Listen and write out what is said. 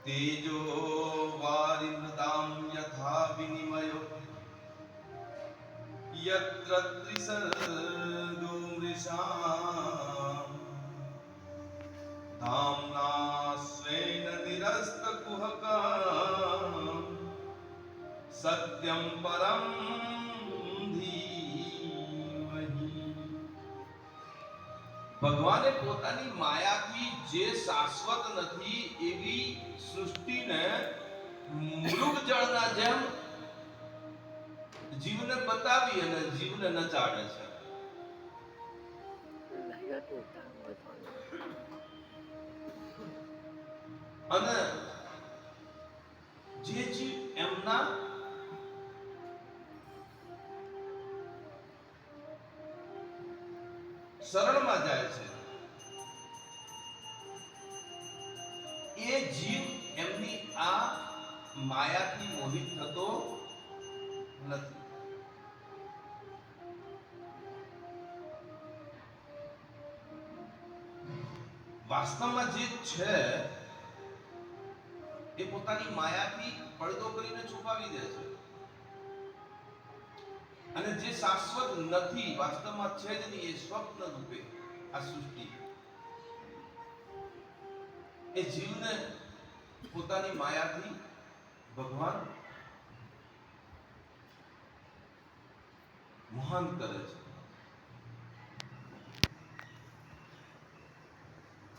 તેજો વારિમૃતામ યથા વિનિમયો યત્ર ત્રિસર્ગો મૃષામ ધામ્ના સ્વેન નિરસ્તકુહકા સત્યમ પરમ ધીમહિ। ભગવાને પોતાની માયાથી જે શાશ્વત નથી એવી સૃષ્ટિને મૃગ જળના જેમ જીવને બતાવી અને જીવને નચાડે છે। અને જે જીવ એમના શરણમાં જાય છે એ જીવ એમની આ માયાથી મોહિત થતો નથી। વાસ્તવમાં જે છે એ પોતાની માયાથી પડદો કરીને છુપાવી દે છે અને જે શાશ્વત નથી વાસ્તવમાં છે જ નહીં એ સ્વપ્ન રૂપે આ સૃષ્ટિ એ જીવને પોતાની માયાથી ભગવાન મહાન કરે છે।